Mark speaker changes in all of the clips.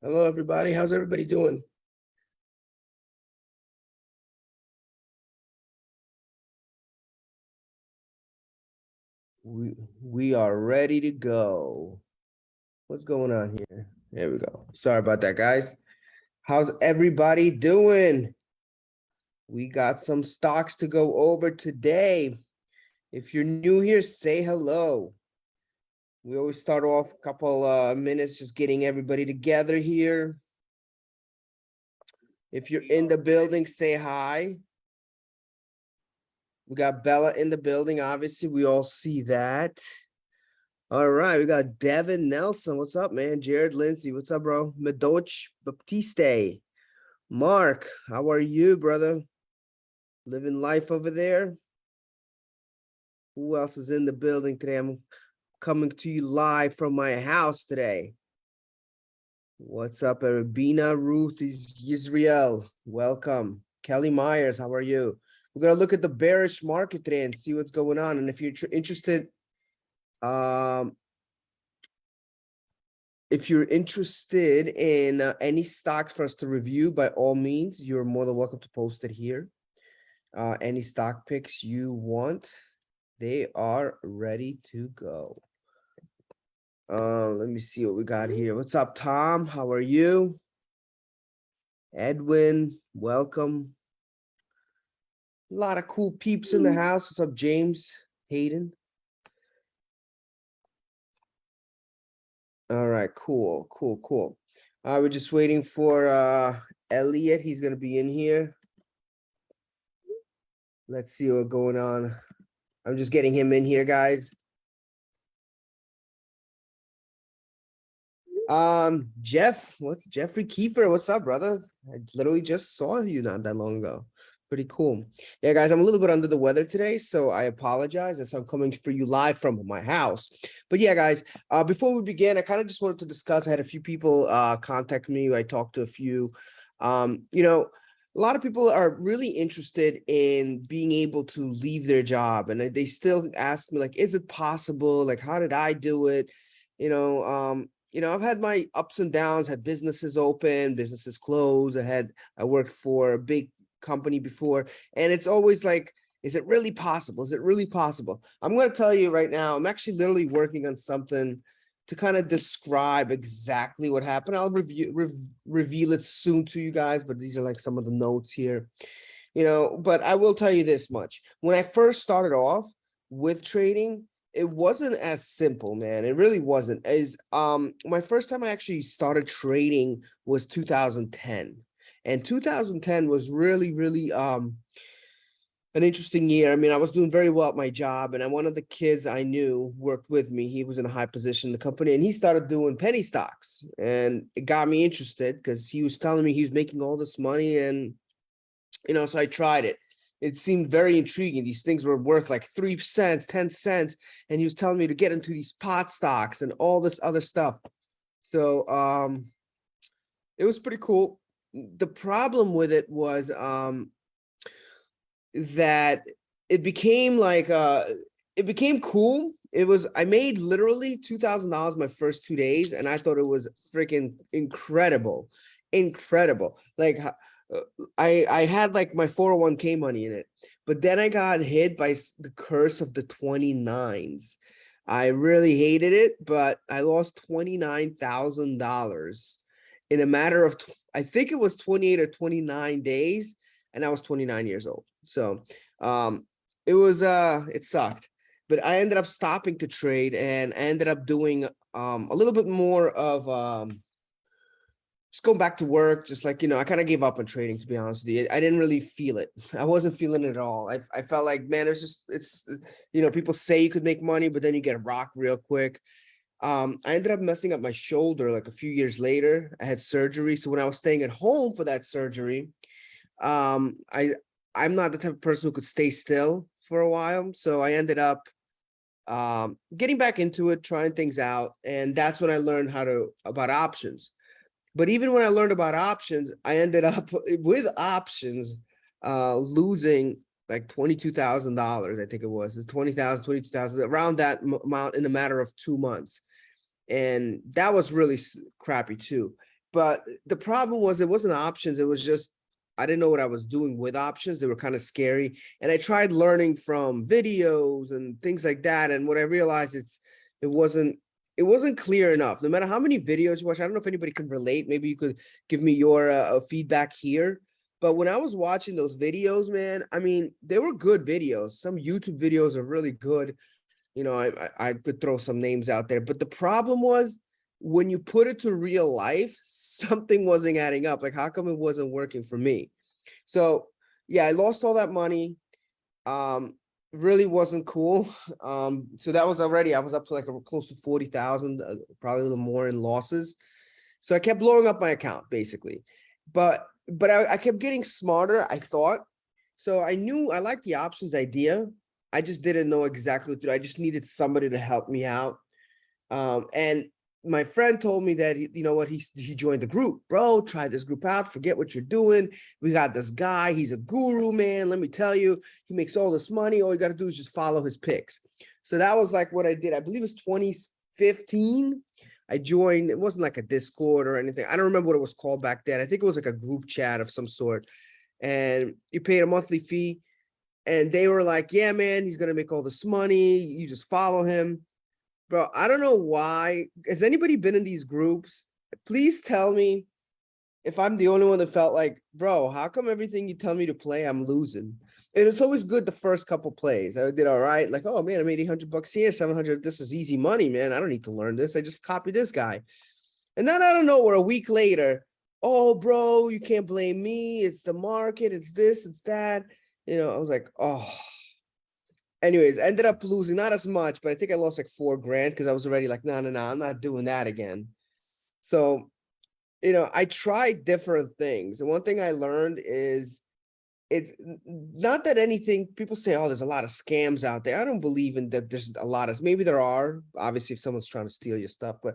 Speaker 1: Hello, everybody. How's everybody doing? We are ready to go. What's going on here? There we go. Sorry about that, guys. How's everybody doing? We got some stocks to go over today. If you're new here, say hello. We always start off a couple minutes just getting everybody together here. If you're in the building, say hi. We got Bella in the building. Obviously, we all see that. All right, we got Devin Nelson. What's up, man? Jared Lindsay. What's up, bro? Medoch Baptiste. Mark, how are you, brother? Living life over there? Who else is in the building today? I'm coming to you live from my house today. What's up, Arabina Ruth Israel? Welcome. Kelly Myers, how are you? We're going to look at the bearish market today and see what's going on. And if you're interested, if you're interested in any stocks for us to review, by all means, you're more than welcome to post it here. Any stock picks you want, they are ready to go. Let me see what we got here. What's up, Tom? How are you? Edwin, welcome. A lot of cool peeps in the house. What's up, James Hayden? All right, cool. We're just waiting for Elliot. He's gonna be in here. Let's see what's going on. I'm just getting him in here, guys. Jeffrey Kiefer? What's up, brother? I literally just saw you not that long ago. Pretty cool. Yeah, guys, I'm a little bit under the weather today, so I apologize. That's why I'm coming for you live from my house. But yeah, guys, before we begin, I kind of just wanted to discuss. I had a few people contact me. I talked to a few. A lot of people are really interested in being able to leave their job, and they still ask me, like, is it possible? Like, how did I do it? I've had my ups and downs, had businesses open, businesses close. I worked for a big company before, and it's always like, is it really possible? Is it really possible? I'm going to tell you right now, I'm actually literally working on something to kind of describe exactly what happened. I'll reveal it soon to you guys, but these are like some of the notes here. But I will tell you this much. When I first started off with trading, it wasn't as simple, man. It really wasn't. As my first time I actually started trading was 2010. And 2010 was really, really an interesting year. I mean, I was doing very well at my job, and one of the kids I knew worked with me. He was in a high position in the company, and he started doing penny stocks. And it got me interested because he was telling me he was making all this money, and so I tried it. It seemed very intriguing. These things were worth like 3 cents, 10 cents. And he was telling me to get into these pot stocks and all this other stuff. So it was pretty cool. The problem with it was that it became like it became cool. I made literally $2,000 my first 2 days, and I thought it was freaking incredible. Like I had like my 401k money in it, but then I got hit by the curse of the 29s. I really hated it, but I lost $29,000 in a matter of I think it was 28 or 29 days, and I was 29 years old. So it sucked. But I ended up stopping to trade, and I ended up doing a little bit more of just going back to work. Just like, I kind of gave up on trading, to be honest with you. I didn't really feel it. I wasn't feeling it at all. I felt like, man, it's people say you could make money, but then you get rocked real quick. I ended up messing up my shoulder like a few years later. I had surgery. So when I was staying at home for that surgery, I'm not the type of person who could stay still for a while. So I ended up getting back into it, trying things out. And that's when I learned about options. But even when I learned about options, I ended up with options losing like $22,000. I think it was 20,000, 22,000, around that amount in a matter of 2 months. And that was really crappy too. But the problem was it wasn't options. It was just I didn't know what I was doing with options. They were kind of scary. And I tried learning from videos and things like that. And what I realized it wasn't it wasn't clear enough. No matter how many videos you watch, I don't know if anybody can relate. Maybe you could give me your feedback here. But when I was watching those videos, man, I mean, they were good videos. Some YouTube videos are really good. You know, I could throw some names out there, but the problem was when you put it to real life, something wasn't adding up. Like, how come it wasn't working for me? So yeah, I lost all that money. Um, really wasn't cool. So that was already I was up to like close to 40,000, probably a little more in losses. So I kept blowing up my account basically, but I kept getting smarter. I thought so. I knew I liked the options idea. I just didn't know exactly what to do. I just needed somebody to help me out. And my friend told me that you know what, he joined the group. Bro, try this group out. Forget what you're doing. We got this guy. He's a guru, man. Let me tell you, he makes all this money. All you got to do is just follow his picks. So that was like what I did. I believe it was 2015. I joined. It wasn't like a Discord or anything. I don't remember what it was called back then. I think it was like a group chat of some sort. And you paid a monthly fee. And they were like, yeah, man, he's gonna make all this money. You just follow him. Bro, I don't know why. Has anybody been in these groups? Please tell me if I'm the only one that felt like, bro, how come everything you tell me to play, I'm losing? And it's always good the first couple plays. I did all right. Like, oh man, I made 800 bucks here, 700. This is easy money, man. I don't need to learn this. I just copy this guy. And then I don't know, we're a week later. Oh, bro, you can't blame me. It's the market. It's this, it's that. You know, I was like, oh. Anyways, ended up losing not as much, but I think I lost like $4,000 because I was already like, no, I'm not doing that again. So, you know, I tried different things. And one thing I learned is it's not that anything people say, oh, there's a lot of scams out there. I don't believe in that. There's a lot of, maybe there are, obviously, if someone's trying to steal your stuff, but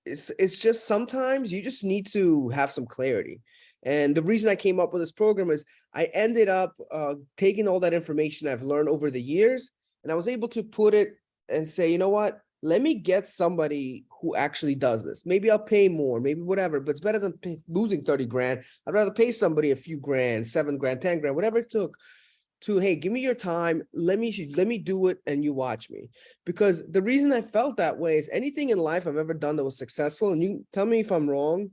Speaker 1: it's just sometimes you just need to have some clarity. And the reason I came up with this program is I ended up taking all that information I've learned over the years, and I was able to put it and say, you know what, let me get somebody who actually does this. Maybe I'll pay more, maybe whatever, but it's better than losing 30 grand. I'd rather pay somebody a few grand, 7 grand, 10 grand, whatever it took to, hey, give me your time. Let me do it and you watch me. Because the reason I felt that way is anything in life I've ever done that was successful, and you tell me if I'm wrong,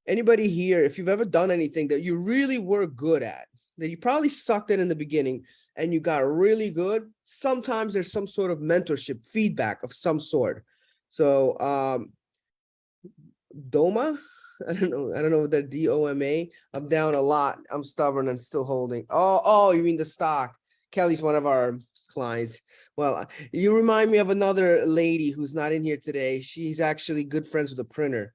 Speaker 1: anybody here, if you've ever done anything that you really were good at, that you probably sucked at in the beginning and you got really good, sometimes there's some sort of mentorship feedback of some sort. So Doma, I don't know what that DOMA. I'm down a lot. I'm stubborn and still holding. Oh, you mean the stock? Kelly's one of our clients. Well, you remind me of another lady who's not in here today. She's actually good friends with a printer.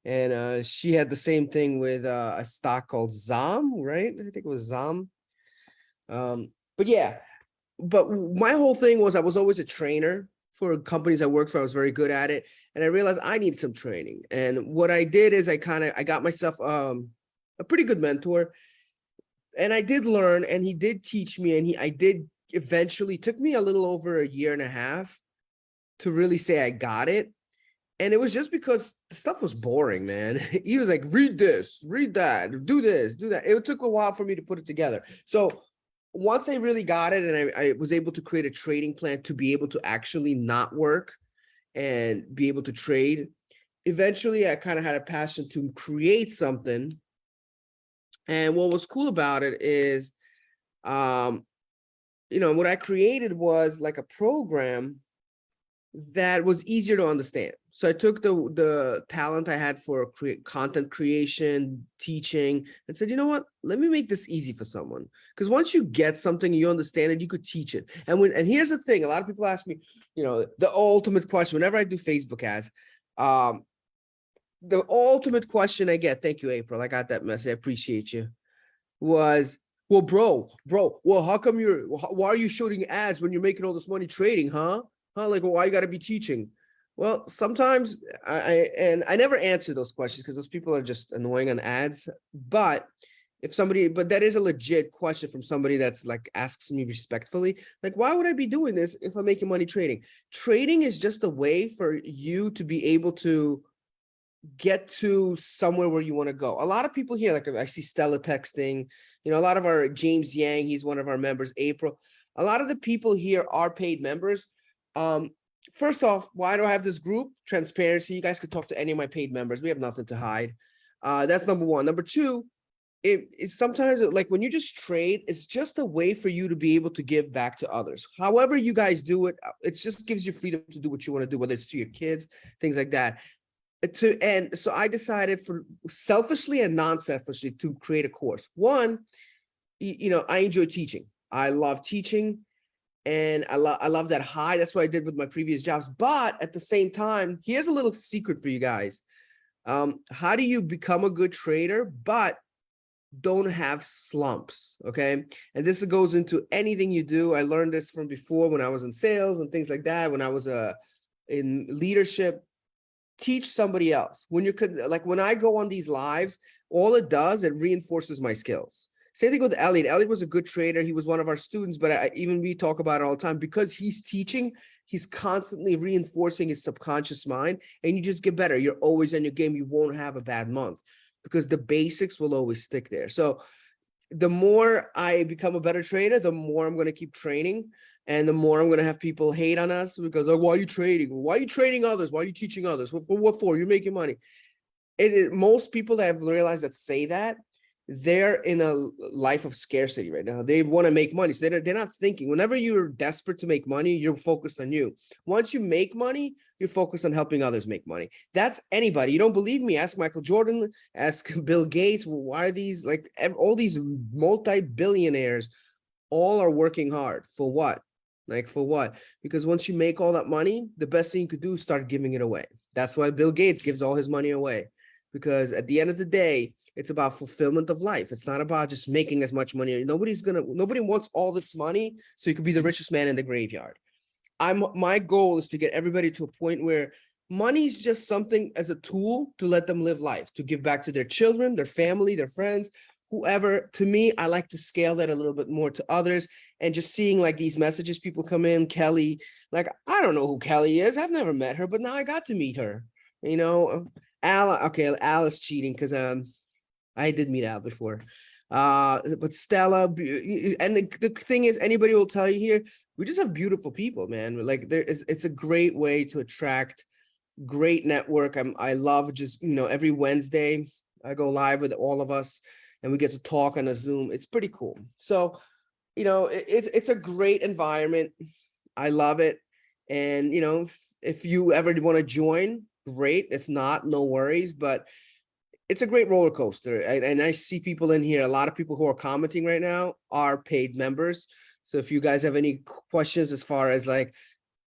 Speaker 1: And she had the same thing with a stock called ZOM, right? I think it was ZOM. But yeah, but my whole thing was I was always a trainer for companies I worked for. I was very good at it. And I realized I needed some training. And what I did is I got myself a pretty good mentor. And I did learn, and he did teach me, and I did eventually, took me a little over a year and a half to really say I got it. And it was just because the stuff was boring, man. He was like, read this, read that, do this, do that. It took a while for me to put it together. So once I really got it and I was able to create a trading plan to be able to actually not work and be able to trade, eventually I kind of had a passion to create something. And what was cool about it is, you know, what I created was like a program that was easier to understand. So I took the talent I had for content creation, teaching, and said, you know what? Let me make this easy for someone. Because once you get something, you understand it, you could teach it. And here's the thing: a lot of people ask me, you know, the ultimate question whenever I do Facebook ads. The ultimate question I get, thank you, April. I got that message. I appreciate you. Was, well, bro, well, why are you shooting ads when you're making all this money trading, huh? Like, well, why you got to be teaching? Well, sometimes I never answer those questions because those people are just annoying on ads. But but that is a legit question from somebody that's like asks me respectfully, like, why would I be doing this if I'm making money trading? Trading is just a way for you to be able to get to somewhere where you want to go. A lot of people here, like I see Stella texting, a lot of our James Yang, he's one of our members, April. A lot of the people here are paid members. First off, why do I have this group? Transparency. You guys could talk to any of my paid members. We have nothing to hide. That's number one. Number two, it's sometimes like when you just trade, it's just a way for you to be able to give back to others. However you guys do it, it just gives you freedom to do what you want to do, whether it's to your kids, things like that. And so I decided for selfishly and non-selfishly to create a course. One, I enjoy teaching. I love teaching, and I love that high. That's what I did with my previous jobs. But at the same time, here's a little secret for you guys. How do you become a good trader, but don't have slumps? Okay. And this goes into anything you do. I learned this from before when I was in sales and things like that. When I was in leadership, teach somebody else. When when I go on these lives, all it does, it reinforces my skills. Same thing with Elliot. Elliot was a good trader. He was one of our students, but we talk about it all the time because he's teaching. He's constantly reinforcing his subconscious mind, and you just get better. You're always in your game. You won't have a bad month because the basics will always stick there. So the more I become a better trader, the more I'm going to keep training. And the more I'm going to have people hate on us because, oh, why are you trading? Why are you trading others? Why are you teaching others? What for? You're making money. Most people that I've realized that say that, they're in a life of scarcity right now. They want to make money. So they're not thinking. Whenever you're desperate to make money, you're focused on you. Once you make money, you're focused on helping others make money. That's anybody. You don't believe me? Ask Michael Jordan, ask Bill Gates. Why are these, like all these multi-billionaires all are working hard for what? Like for what? Because once you make all that money, the best thing you could do is start giving it away. That's why Bill Gates gives all his money away. Because at the end of the day, it's about fulfillment of life. It's not about just making as much money. Nobody wants all this money so you could be the richest man in the graveyard. My goal is to get everybody to a point where money is just something as a tool to let them live life, to give back to their children, their family, their friends, whoever. To me, I like to scale that a little bit more to others, and just seeing like these messages, people come in, Kelly, like, I don't know who Kelly is. I've never met her, but now I got to meet her, Al is cheating because I did meet Al before. But Stella, and the thing is, anybody will tell you here, we just have beautiful people, man. Like it's a great way to attract great network. I love just, every Wednesday I go live with all of us and we get to talk on a Zoom. It's pretty cool. So, it's a great environment. I love it. And, if you ever want to join, great. If not, no worries. But it's a great roller coaster. And I see people in here, a lot of people who are commenting right now are paid members. So if you guys have any questions as far as like,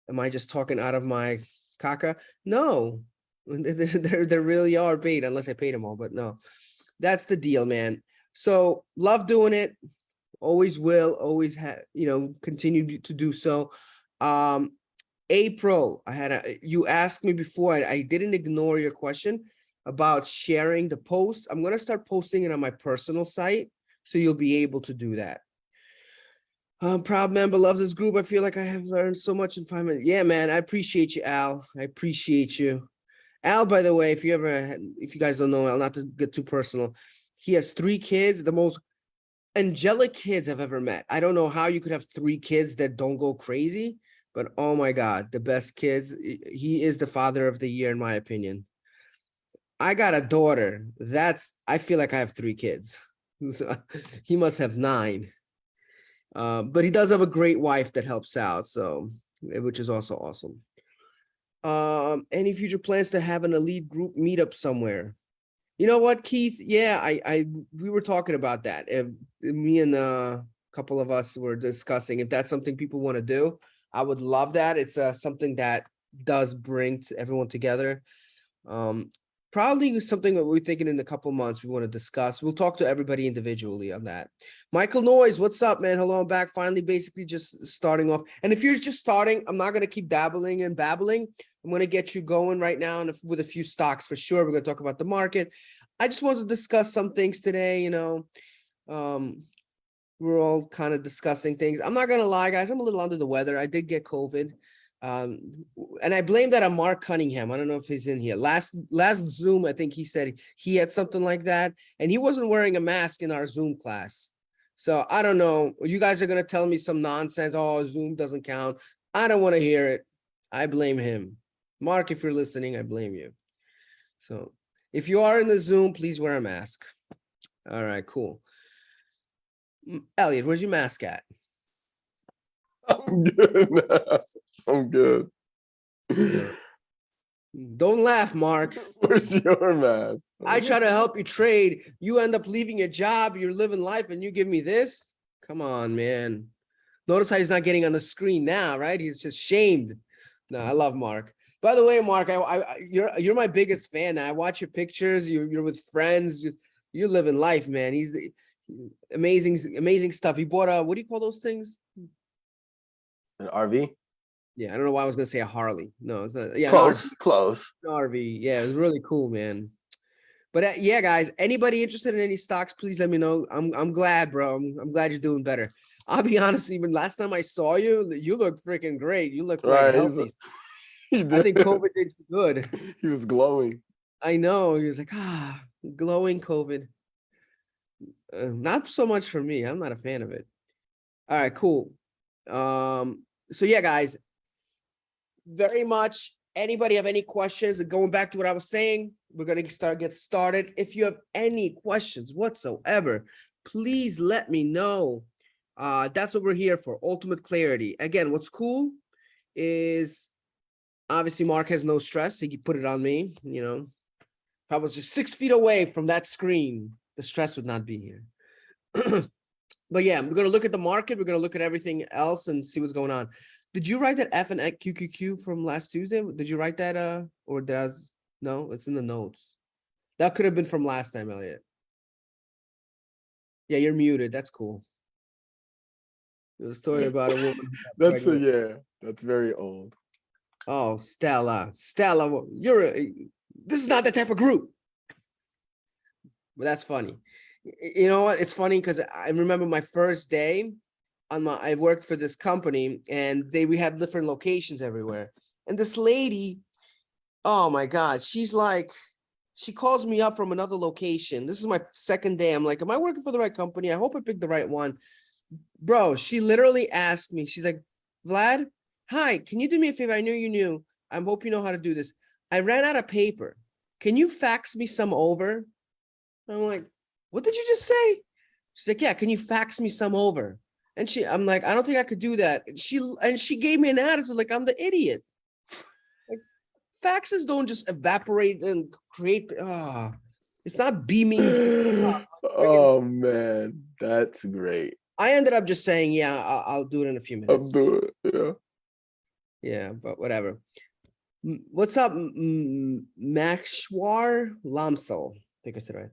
Speaker 1: am I just talking out of my caca? No, they really are paid, unless I paid them all, but no, that's the deal, man. So love doing it. Always will, always have, continue to do so. April, you asked me before, I didn't ignore your question about sharing the posts. I'm going to start posting it on my personal site, so you'll be able to do that. Proud member, love this group. I feel like I have learned so much in 5 minutes. Yeah, man, I appreciate you, Al. I appreciate you. Al, by the way, if you guys don't know Al, not to get too personal, he has 3 kids, the most angelic kids I've ever met. I don't know how you could have 3 kids that don't go crazy, but oh my God, the best kids. He is the father of the year, in my opinion. I got a daughter. I feel like I have 3 kids. So he must have 9. But he does have a great wife that helps out, so which is also awesome. Any future plans to have an elite group meetup somewhere? You know what, Keith? Yeah, we were talking about that. Me and a couple of us were discussing if that's something people want to do. I would love that. It's something that does bring everyone together. Probably something that we're thinking in a couple months we want to discuss. We'll talk to everybody individually on that. Michael Noyes, what's up, man? Hello, I'm back. Finally, basically just starting off. And if you're just starting, I'm not going to keep dabbling and babbling. I'm going to get you going right now with a few stocks for sure. We're going to talk about the market. I just want to discuss some things today, we're all kind of discussing things. I'm not going to lie, guys. I'm a little under the weather. I did get COVID. And I blame that on Mark Cunningham. I don't know if he's in here. Last Zoom, I think he said he had something like that, and he wasn't wearing a mask in our Zoom class. So I don't know. You guys are gonna tell me some nonsense. Oh, Zoom doesn't count. I don't want to hear it. I blame him. Mark, if you're listening, I blame you. So if you are in the Zoom, please wear a mask. All right, cool. Elliot, where's your mask at?
Speaker 2: I'm good. I'm good.
Speaker 1: Don't laugh, Mark.
Speaker 2: Where's your mask?
Speaker 1: I try to help you trade. You end up leaving your job. You're living life, and you give me this. Come on, man. Notice how he's not getting on the screen now, right? He's just shamed. No, I love Mark. By the way, Mark, you're my biggest fan. I watch your pictures. You're with friends. You're living life, man. He's the amazing stuff. He bought a, what do you call those things?
Speaker 2: An RV?
Speaker 1: Yeah, I don't know why I was gonna say a Harley. No, it's not. Yeah,
Speaker 2: Close.
Speaker 1: an RV. Yeah, it was really cool, man. But yeah, guys, anybody interested in any stocks, please let me know. I'm glad, bro. I'm glad you're doing better. I'll be honest, even last time I saw you, you looked freaking great. You look like
Speaker 2: Right.
Speaker 1: healthy.
Speaker 2: He
Speaker 1: I think
Speaker 2: did.
Speaker 1: COVID did you good.
Speaker 2: He was glowing.
Speaker 1: I know. He was like, glowing COVID. Not so much for me. I'm not a fan of it. All right, cool. So yeah, guys, very much. Anybody have any questions? Going back to what I was saying, we're gonna get started. If you have any questions whatsoever, please let me know. That's what we're here for, ultimate clarity. Again, what's cool is obviously Mark has no stress. He could put it on me. You know, if I was just 6 feet away from that screen, the stress would not be here. But yeah, we're gonna look at the market. We're gonna look at everything else and see what's going on. Did you write that F and QQQ from last Tuesday? Did you write that? Or did I? No, it's in the notes. That could have been from last time, Elliot. Yeah, you're muted. That's cool. There's a story about a woman.
Speaker 2: That's that's very old.
Speaker 1: Oh, Stella, this is not that type of group. But that's funny. You know what? It's funny because I remember my first day I worked for this company, and we had different locations everywhere. And this lady, oh my God, she calls me up from another location. This is my second day. I'm like, am I working for the right company? I hope I picked the right one. Bro, she literally asked me, she's like, Vlad, hi, can you do me a favor? I knew you knew. I hope you know how to do this. I ran out of paper. Can you fax me some over? I'm like, what did you just say? She's like, yeah, can you fax me some over? And I'm like, I don't think I could do that. She gave me an attitude like I'm the idiot. Like, faxes don't just evaporate and create. It's not beaming.
Speaker 2: Oh man, that's great.
Speaker 1: I ended up just saying, yeah, I'll do it in a few minutes.
Speaker 2: I'll do it. Yeah.
Speaker 1: Yeah, but whatever. What's up, Makshwar Lamsel? I think I said it right.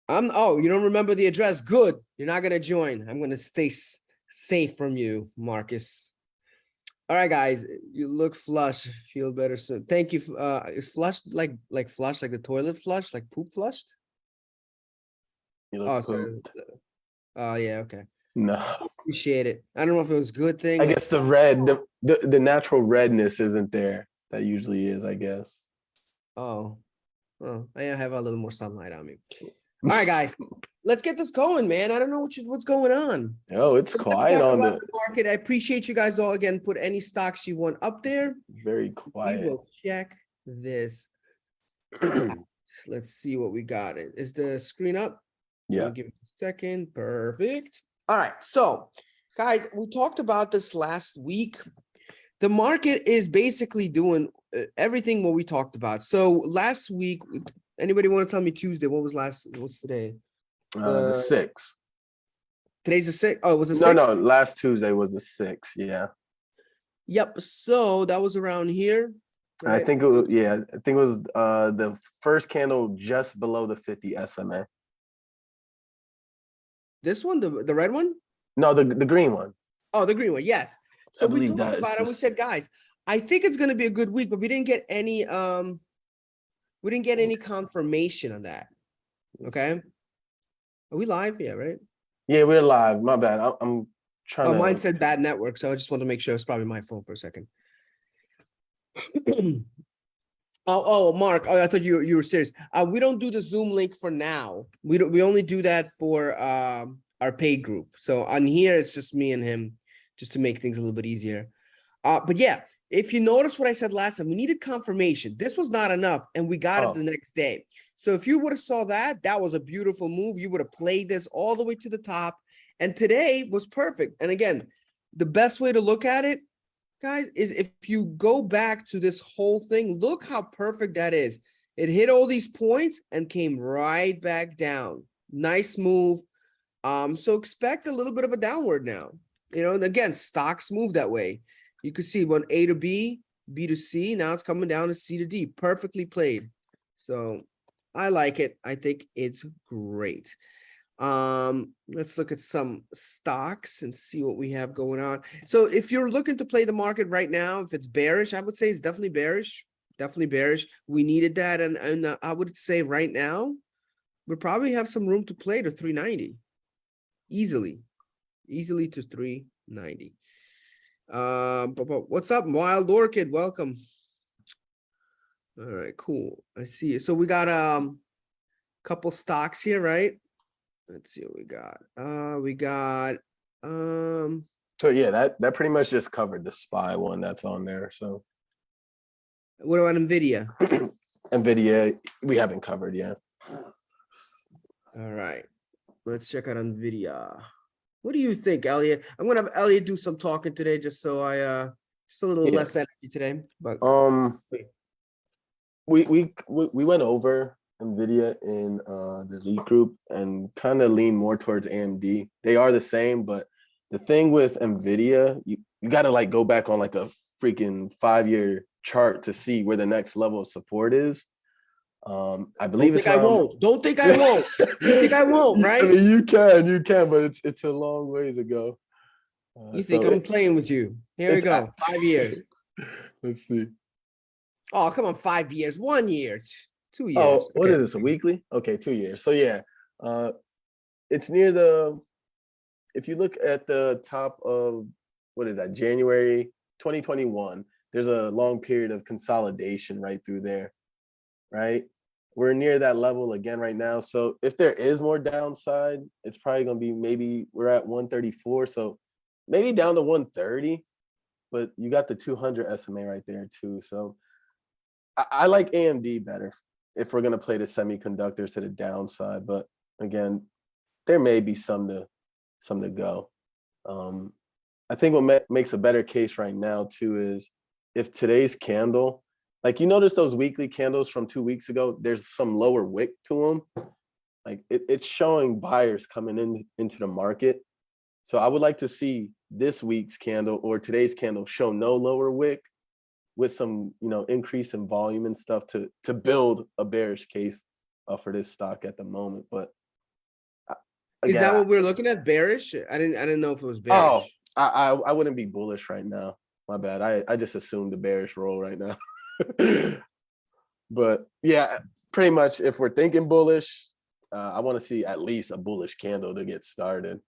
Speaker 1: You don't remember the address? Good. You're not gonna join. I'm gonna stay safe from you, Marcus. All right, guys. You look flush. Feel better soon. Thank you. Is flushed like flush, like the toilet flush, like poop flushed?
Speaker 2: You look
Speaker 1: pooped. Oh yeah, okay.
Speaker 2: No.
Speaker 1: Appreciate it. I don't know if it was a good thing.
Speaker 2: I guess the red, the natural redness isn't there. That usually is, I guess.
Speaker 1: Oh, I have a little more sunlight on me. All right, guys, let's get this going, man. I don't know what's going on.
Speaker 2: Oh, it's quiet on the
Speaker 1: market. I appreciate you guys all. Again, put any stocks you want up there.
Speaker 2: Very quiet.
Speaker 1: We will check this. Let's see what we got. Is the screen up?
Speaker 2: Yeah.
Speaker 1: Give it a second. Perfect. All right. So, guys, we talked about this last week. The market is basically doing everything what we talked about. So last week, anybody want to tell me Tuesday? What's today?
Speaker 2: The 6th.
Speaker 1: Today's the 6th. Oh, it was the 6th?
Speaker 2: No, last Tuesday was the 6th. Yeah.
Speaker 1: Yep. So that was around here.
Speaker 2: Right? I think it was, the first candle just below the 50 SMA.
Speaker 1: This one, the red one?
Speaker 2: No, the green one.
Speaker 1: Oh, the green one. Yes. So we talked about it.
Speaker 2: Just...
Speaker 1: We said, guys, I think it's going to be a good week, but we didn't get any confirmation on that. Okay. Are we live? Yeah, right?
Speaker 2: Yeah, we're live. My bad. I'm Trying
Speaker 1: Oh, mine
Speaker 2: to.
Speaker 1: said bad network, so I just want to make sure it's probably my phone for a second. Oh, Mark. Oh, I thought you were serious. We don't do the Zoom link for now. We only do that for our paid group. So on here it's just me and him, just to make things a little bit easier. But yeah, if you notice what I said last time, we needed confirmation. This was not enough, and we got it the
Speaker 2: Oh,
Speaker 1: next day. So if you would have saw that, that was a beautiful move. You would have played this all the way to the top, and today was perfect. And again, the best way to look at it, guys, is if you go back to this whole thing, look how perfect that is. It hit all these points and came right back down. Nice move. So expect a little bit of a downward now. And again, stocks move that way. You could see when A to B, B to C, now it's coming down to C to D. Perfectly played. So I like it. I think it's great. Let's look at some stocks and see what we have going on. So if you're looking to play the market right now, if it's bearish, I would say it's definitely bearish. Definitely bearish. We needed that, and I would say right now we probably have some room to play to 390 easily, easily to 390. But what's up, Wild Orchid? Welcome. All right, cool. I see. So we got couple stocks here, right? Let's see what we got. We got
Speaker 2: so yeah, that pretty much just covered the SPY one that's on there. So
Speaker 1: what about Nvidia?
Speaker 2: Nvidia, we haven't covered yet.
Speaker 1: All right, let's check out Nvidia. What do you think, Elliot? I'm gonna have Elliot do some talking today, just so I just a little
Speaker 2: Yeah.
Speaker 1: less energy today. But
Speaker 2: we went over Nvidia in the lead group and kind of lean more towards AMD. They are the same, but the thing with Nvidia, you got to like go back on like a freaking 5-year chart to see where the next level of support is. I believe
Speaker 1: don't
Speaker 2: it's
Speaker 1: think I
Speaker 2: around.
Speaker 1: won't. Don't think I won't. You think I won't,
Speaker 2: I
Speaker 1: right?
Speaker 2: mean, you can, but it's a long ways ago.
Speaker 1: You think
Speaker 2: So
Speaker 1: I'm playing with you? Here we
Speaker 2: it's
Speaker 1: go. 5 years.
Speaker 2: let's see.
Speaker 1: Oh, come on, 5 years, 1 year, 2 years.
Speaker 2: Oh, what
Speaker 1: Okay.
Speaker 2: is this? A weekly? Okay, 2 years. So yeah, it's near the. If you look at the top of what is that? January 2021. There's a long period of consolidation right through there, right? We're near that level again right now. So if there is more downside, it's probably going to be maybe we're at 134. So maybe down to 130, but you got the 200 SMA right there too. So I like AMD better if we're going to play the semiconductors to the downside. But again, there may be some to go. I think what makes a better case right now too is if today's candle, like you notice those weekly candles from 2 weeks ago, there's some lower wick to them. Like it's showing buyers coming into the market. So I would like to see this week's candle or today's candle show no lower wick with some, increase in volume and stuff to build a bearish case for this stock at the moment. But
Speaker 1: Is that
Speaker 2: again,
Speaker 1: what we're looking at? Bearish? I didn't know if it was
Speaker 2: oh,
Speaker 1: bearish.
Speaker 2: I wouldn't be bullish right now. My bad. I just assumed the bearish roll right now. But yeah, pretty much if we're thinking bullish, I want to see at least a bullish candle to get started.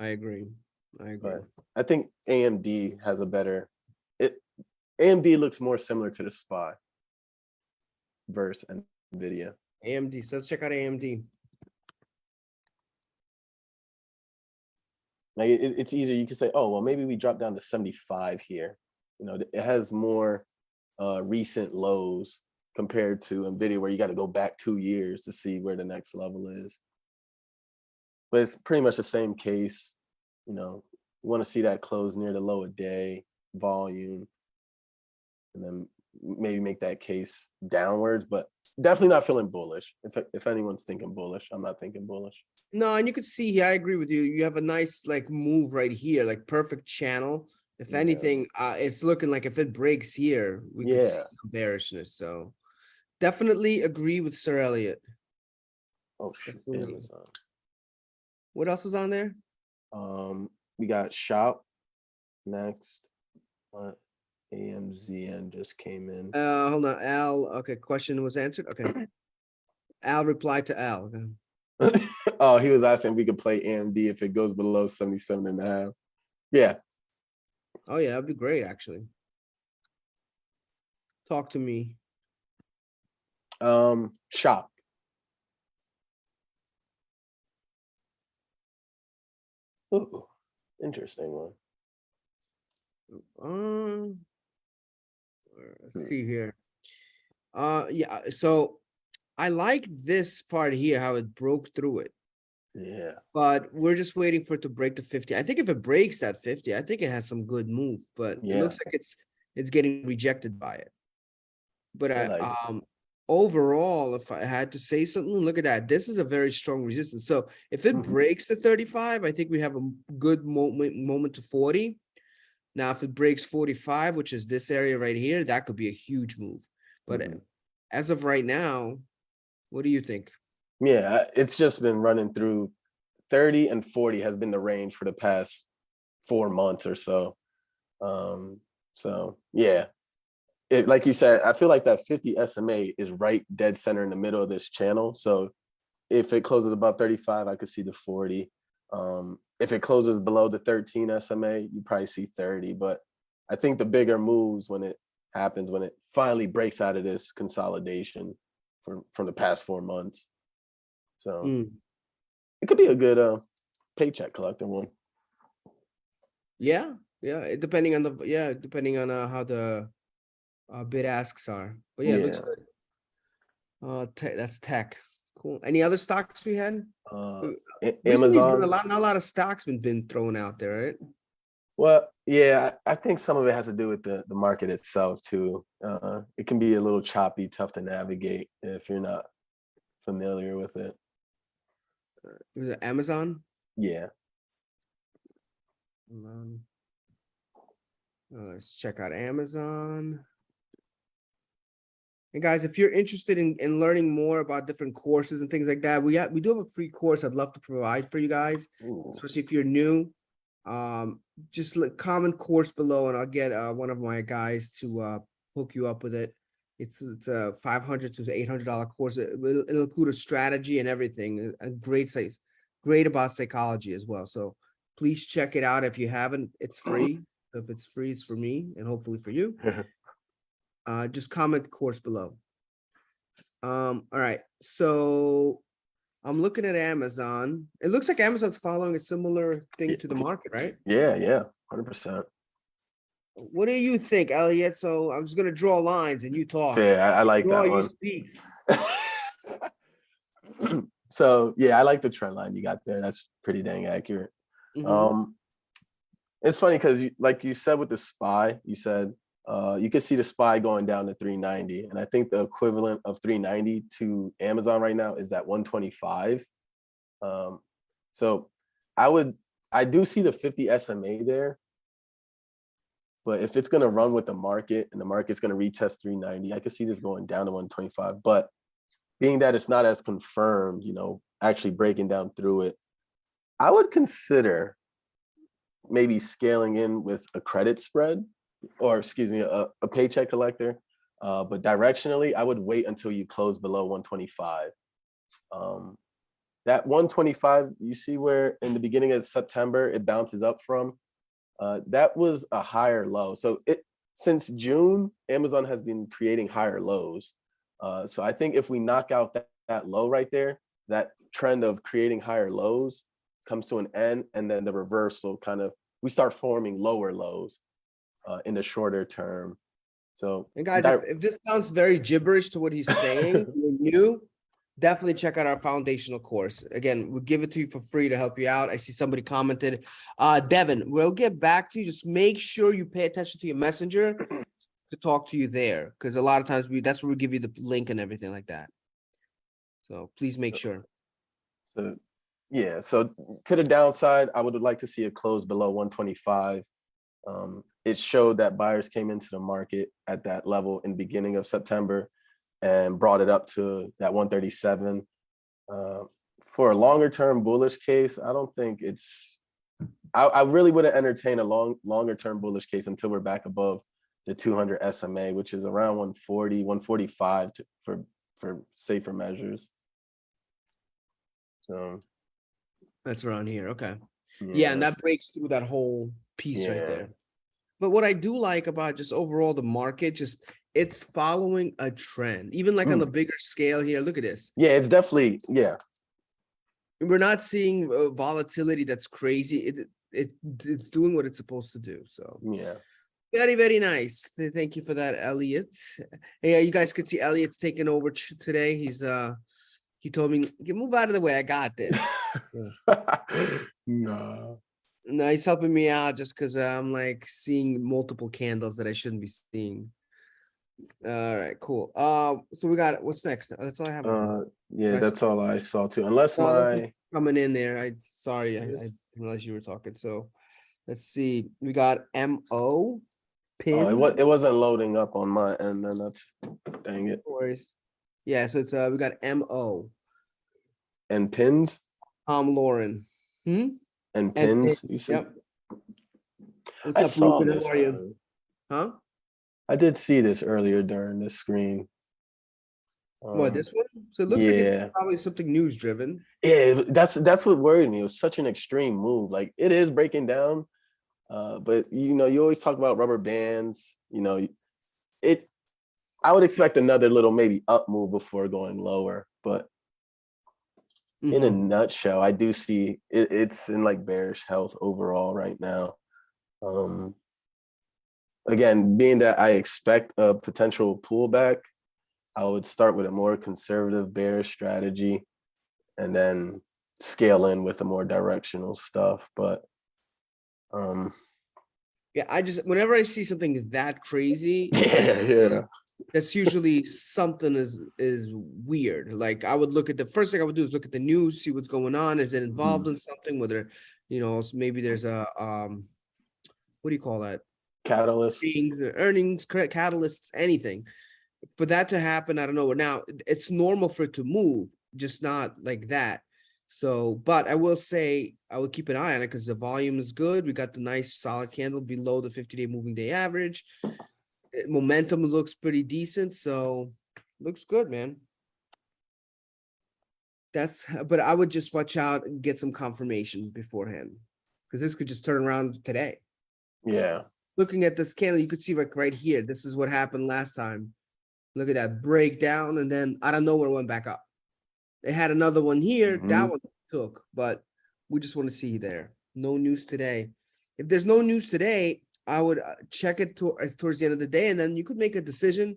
Speaker 1: I agree.
Speaker 2: But I think AMD has a better AMD looks more similar to the SPY versus NVIDIA.
Speaker 1: AMD. So let's check out AMD.
Speaker 2: Like it's easier. You can say, oh, well, maybe we drop down to 75 here. It has more recent lows compared to NVIDIA, where you got to go back 2 years to see where the next level is. But it's pretty much the same case. You want to see that close near the low a day volume, and then maybe make that case downwards. But definitely not feeling bullish. If anyone's thinking bullish, I'm not thinking bullish.
Speaker 1: No, and you could see here, I agree with you. You have a nice like move right here, like perfect channel. If anything, it's looking like if it breaks here, we could see some bearishness. So definitely agree with Sir Elliot.
Speaker 2: Oh shit,
Speaker 1: Definitely.
Speaker 2: Amazon.
Speaker 1: What else is on there?
Speaker 2: We got Shop next. AMZN just came in.
Speaker 1: Hold on, Al. Okay, question was answered. Okay. Al replied to Al. Okay.
Speaker 2: Oh, he was asking if we could play AMD if it goes below 77.5. Yeah.
Speaker 1: Oh yeah, that'd be great, actually. Talk to me.
Speaker 2: Shop. Ooh, interesting one.
Speaker 1: Um, let's see here. Yeah, so I like this part here, how it broke through it,
Speaker 2: Yeah.
Speaker 1: but we're just waiting for it to break the 50. I think if it breaks that 50, I think it has some good move, but it
Speaker 2: Yeah.
Speaker 1: looks like it's getting rejected by it. But
Speaker 2: I like it.
Speaker 1: overall, if I had to say something, look at that. This is a very strong resistance. So if it
Speaker 2: Mhm.
Speaker 1: breaks the 35, I think we have a good moment to 40. Now, if it breaks 45, which is this area right here, that could be a huge move. But
Speaker 2: Mhm.
Speaker 1: as of right now, what do you think?
Speaker 2: Yeah, it's just been running through 30 and 40 has been the range for the past 4 months or so. Um, so yeah, like you said, I feel like that 50 SMA is right dead center in the middle of this channel. So if it closes above 35, I could see the 40. If it closes below the 13 SMA, you probably see 30. But I think the bigger moves when it happens, when it finally breaks out of this consolidation from the past 4 months. So
Speaker 1: Mm,
Speaker 2: it could be a good paycheck collector one.
Speaker 1: yeah, depending on depending on how the bid asks are. But yeah, it looks
Speaker 2: Yeah.
Speaker 1: good. That's tech. Cool. Any other stocks we had?
Speaker 2: Uh,
Speaker 1: Uh, Recently, it's been
Speaker 2: Amazon.
Speaker 1: not a lot of stocks been thrown out there, right?
Speaker 2: Well, yeah, I think some of it has to do with the market itself too. It can be a little choppy, tough to navigate if you're not familiar with it.
Speaker 1: Was it Amazon?
Speaker 2: Yeah.
Speaker 1: Um, let's check out Amazon. And guys, if you're interested in learning more about different courses and things like that, we do have a free course I'd love to provide for you guys,
Speaker 2: Ooh.
Speaker 1: especially if you're new. Just comment course below and I'll get one of my guys to hook you up with it. It's a $500 to $800 course. It'll include a strategy and everything. A great size, great about psychology as well. So please check it out if you haven't. It's free. If it's free, it's for me and hopefully for you. Just comment the course below. All right. So I'm looking at Amazon. It looks like Amazon's following a similar thing to the market, right?
Speaker 2: Yeah, 100%.
Speaker 1: What do you think, Elliot? So I'm just gonna draw lines and you talk.
Speaker 2: Yeah, I like
Speaker 1: Draw,
Speaker 2: that
Speaker 1: you
Speaker 2: one.
Speaker 1: speak.
Speaker 2: So yeah, I like the trend line you got there. That's pretty dang accurate.
Speaker 1: Hmm.
Speaker 2: Um, it's funny because like you said with the SPY, you said you could see the SPY going down to 390, and I think the equivalent of 390 to Amazon right now is at 125. Um, so I do see the 50 SMA there, but if it's going to run with the market and the market's going to retest 390, I could see this going down to 125. But being that it's not as confirmed, actually breaking down through it, I would consider maybe scaling in with a credit spread, or excuse me, a paycheck collector. But directionally, I would wait until you close below 125. That 125, you see where in the beginning of September it bounces up from. That was a higher low. So since June, Amazon has been creating higher lows. So I think if we knock out that low right there, that trend of creating higher lows comes to an end, and then the reversal we start forming lower lows in the shorter term. So
Speaker 1: And guys, if this sounds very gibberish to what he's saying, you're new, definitely check out our foundational course. Again, we'll give it to you for free to help you out. I see somebody commented. Devin, we'll get back to you. Just make sure you pay attention to your messenger to talk to you there. Because a lot of times that's where we give you the link and everything like that. So please make sure.
Speaker 2: So yeah, so to the downside, I would like to see it close below 125. It showed that buyers came into the market at that level in the beginning of September and brought it up to that 137. For a longer term bullish case, I don't think I really wouldn't entertain a longer term bullish case until we're back above the 200 SMA, which is around 140, 145 for safer measures. So
Speaker 1: That's around here. Okay. Yeah, and
Speaker 2: yeah,
Speaker 1: that breaks through that whole piece right
Speaker 2: yeah.
Speaker 1: there. But what I do like about just overall the market, just it's following a trend, even like on the bigger scale here. Look at this.
Speaker 2: Yeah, it's definitely, yeah.
Speaker 1: We're not seeing volatility that's crazy. It's doing what it's supposed to do. So
Speaker 2: Yeah.
Speaker 1: very, very nice. Thank you for that, Elliot. Yeah, you guys could see Elliot's taking over today. He told me, move out of the way. I got this.
Speaker 2: No.
Speaker 1: No, he's helping me out just because I'm like seeing multiple candles that I shouldn't be seeing. All right, cool. So we got what's next? That's all I have.
Speaker 2: Yeah,
Speaker 1: Guys,
Speaker 2: that's all I saw too. Unless
Speaker 1: nothing
Speaker 2: my
Speaker 1: coming in there. Sorry, I
Speaker 2: Yes.
Speaker 1: didn't realize you were talking. So let's see. We got MO
Speaker 2: oh,
Speaker 1: pins.
Speaker 2: it wasn't loading up on my end, then that's dang it.
Speaker 1: No worries. Yeah, so it's we got MO.
Speaker 2: And pins
Speaker 1: Lauren.
Speaker 2: and
Speaker 1: And
Speaker 2: pins. You said
Speaker 1: yep. What's
Speaker 2: I
Speaker 1: up,
Speaker 2: saw
Speaker 1: Ruben?
Speaker 2: this.
Speaker 1: How are you? Huh?
Speaker 2: I did see this earlier during the screen.
Speaker 1: What, this one? So it looks like it's
Speaker 2: Yeah.
Speaker 1: probably something news driven.
Speaker 2: Yeah, that's what worried me. It was such an extreme move. Like it is breaking down, but you always talk about rubber bands. It. I would expect another little maybe up move before going lower, but in a nutshell, I do see it's in like bearish health overall right now. Again, being that I expect a potential pullback, I would start with a more conservative bearish strategy and then scale in with the more directional stuff. But
Speaker 1: Yeah, I just whenever I see something that crazy,
Speaker 2: yeah.
Speaker 1: that's usually something is weird. Like I would look at the first thing I would do is look at the news, see what's going on. Is it involved in something? Whether maybe there's a what do you call that?
Speaker 2: Catalyst.
Speaker 1: Earnings, catalysts, anything. For that to happen, I don't know. Now it's normal for it to move, just not like that. So, but I will say I would keep an eye on it because the volume is good. We got the nice solid candle below the 50-day moving day average. Momentum looks pretty decent, so looks good, man. But I would just watch out and get some confirmation beforehand because this could just turn around today.
Speaker 2: Yeah.
Speaker 1: Looking at this candle, you could see like right here. This is what happened last time. Look at that breakdown, and then out of nowhere went back up. They had another one here. That one took, but we just want to see there. No news today. If there's no news today, I would check it towards the end of the day, and then you could make a decision.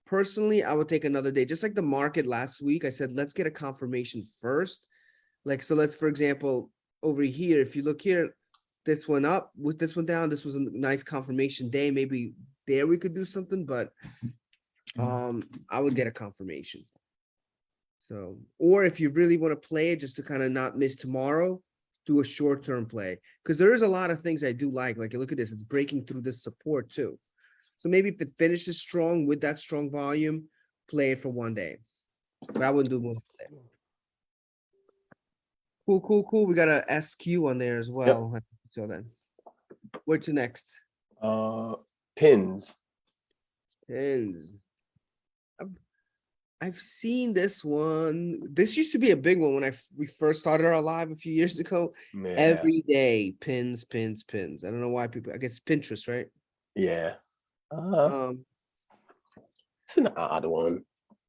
Speaker 1: Personally, I would take another day, just like the market last week. I said, let's get a confirmation first. Like, so let's, for example, over here, if you look here, this went up with this one down. This was a nice confirmation day. Maybe there we could do something, but I would get a confirmation. So, or if you really want to play it just to kind of not miss tomorrow, do a short-term play. Because there is a lot of things I do like. Like, look at this, it's breaking through this support too. So maybe if it finishes strong with that strong volume, play it for one day. But I wouldn't do more. Cool. We got a SQ on there as well. Yep. So then, what's the next?
Speaker 2: Pins.
Speaker 1: Pins. I've seen this one. This used to be a big one when we first started our live a few years ago. Yeah. Every day, pins. I don't know why people. I guess Pinterest, right?
Speaker 2: Yeah. It's an odd one.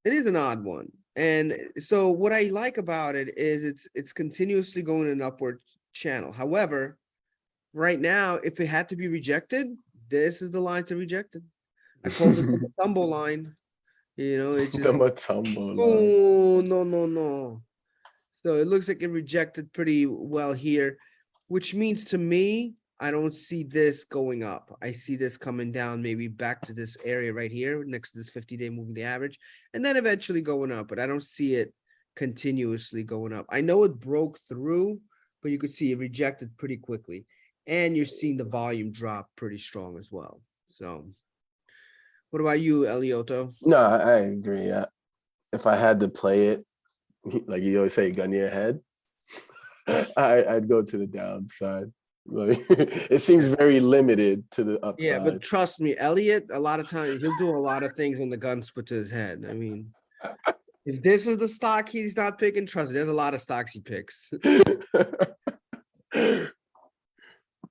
Speaker 1: It is an odd one, and so what I like about it is it's continuously going in an upward channel. However, right now, if it had to be rejected, this is the line to reject it. I call this the tumble line. It's just oh no. So it looks like it rejected pretty well here, which means to me, I don't see this going up. I see this coming down, maybe back to this area right here next to this 50-day moving day average, and then eventually going up, but I don't see it continuously going up. I know it broke through, but you could see it rejected pretty quickly, and you're seeing the volume drop pretty strong as well. So what about you, Elioto?
Speaker 2: No, I agree. If I had to play it, like you always say, gun to your head, I'd go to the downside. Like it seems very limited to the upside.
Speaker 1: Yeah, but trust me, Elliot, a lot of times he'll do a lot of things when the gun's put to his head. I mean, If this is the stock he's not picking, trust me, there's a lot of stocks he picks.
Speaker 2: Oh,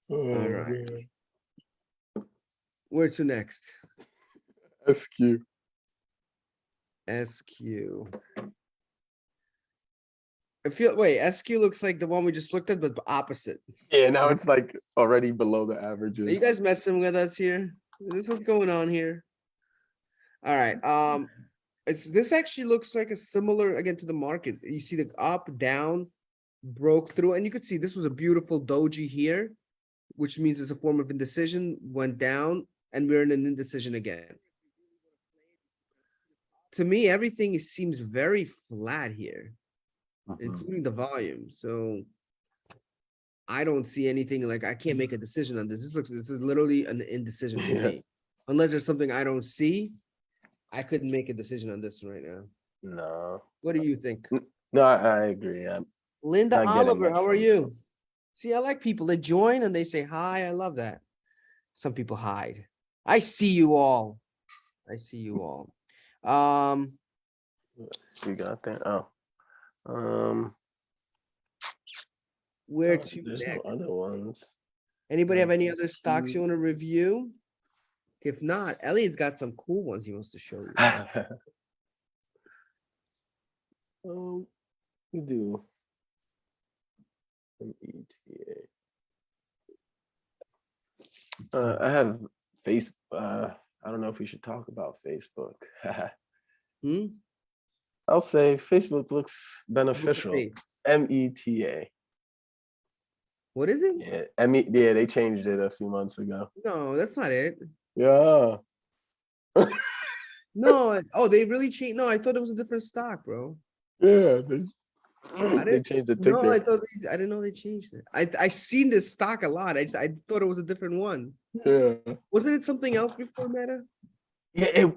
Speaker 1: All right,
Speaker 2: man.
Speaker 1: where to next?
Speaker 2: SQ.
Speaker 1: SQ. Wait, SQ looks like the one we just looked at, but the opposite.
Speaker 2: Yeah, now it's like already below the averages.
Speaker 1: Are you guys messing with us here? Is this what's going on here? All right, this actually looks like a similar, again, to the market. You see the up, down, broke through, and you could see this was a beautiful doji here, which means it's a form of indecision, went down, and we're in an indecision again. To me, everything seems very flat here, including the volume. So I don't see anything like I can't make a decision on this. This is literally an indecision for
Speaker 2: Yeah.
Speaker 1: me. Unless there's something I don't see, I couldn't make a decision on this right now.
Speaker 2: No.
Speaker 1: What do you think?
Speaker 2: No, I agree.
Speaker 1: Linda
Speaker 2: not getting
Speaker 1: Oliver,
Speaker 2: much
Speaker 1: how are
Speaker 2: from it.
Speaker 1: you? See, I like people that join and they say hi. I love that. Some people hide. I see you all. I see you all.
Speaker 2: You got that? Oh.
Speaker 1: Where
Speaker 2: Oh,
Speaker 1: to
Speaker 2: there's
Speaker 1: next?
Speaker 2: no other ones.
Speaker 1: Anybody have any
Speaker 2: Let's
Speaker 1: other stocks you
Speaker 2: see.
Speaker 1: want to review? If not, Elliot's got some cool ones he wants to show you.
Speaker 2: We do. META. I have I don't know if we should talk about Facebook.
Speaker 1: Hmm?
Speaker 2: I'll say Facebook looks beneficial.
Speaker 1: Wait,
Speaker 2: META.
Speaker 1: what is it?
Speaker 2: Yeah, yeah, they changed it a few months ago.
Speaker 1: No, that's not it.
Speaker 2: Yeah.
Speaker 1: No, oh, they really changed. No, I thought it was a different stock, bro.
Speaker 2: Yeah,
Speaker 1: I
Speaker 2: they
Speaker 1: didn't.
Speaker 2: changed the
Speaker 1: No,
Speaker 2: ticker.
Speaker 1: I didn't know they changed it. I seen this stock a lot. I thought it was a different one.
Speaker 2: Yeah.
Speaker 1: Wasn't it something else before Meta?
Speaker 2: Yeah,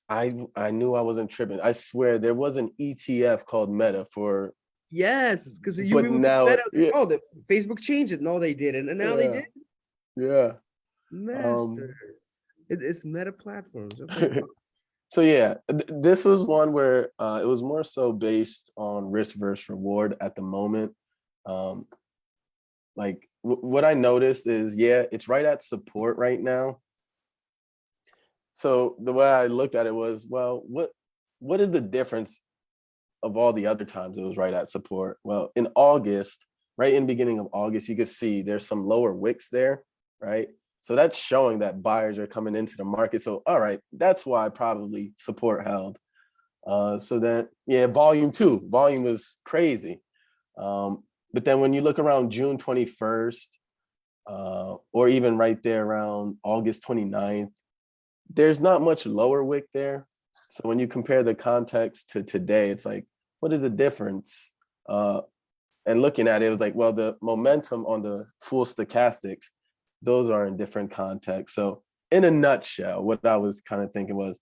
Speaker 2: I knew I wasn't tripping. I swear there was an ETF called Meta for,
Speaker 1: Yes, because you
Speaker 2: but
Speaker 1: we would
Speaker 2: now
Speaker 1: Meta.
Speaker 2: yeah,
Speaker 1: Oh, the Facebook changed it. No, they didn't, and now they
Speaker 2: yeah,
Speaker 1: did.
Speaker 2: yeah.
Speaker 1: Master, it's Meta platforms. Okay.
Speaker 2: So yeah, this was one where it was more so based on risk versus reward at the moment. Like what I noticed is, yeah, it's right at support right now. So the way I looked at it was, well, what is the difference of all the other times it was right at support? Well, in August, right in the beginning of August, you could see there's some lower wicks there, right? So that's showing that buyers are coming into the market. So, all right, that's why probably support held. So then, yeah, volume was crazy. But then when you look around June 21st, or even right there around August 29th, there's not much lower wick there. So when you compare the context to today, it's like, what is the difference? And looking at it, it was like, well, the momentum on the full stochastics, those are in different contexts. So in a nutshell, what I was kind of thinking was,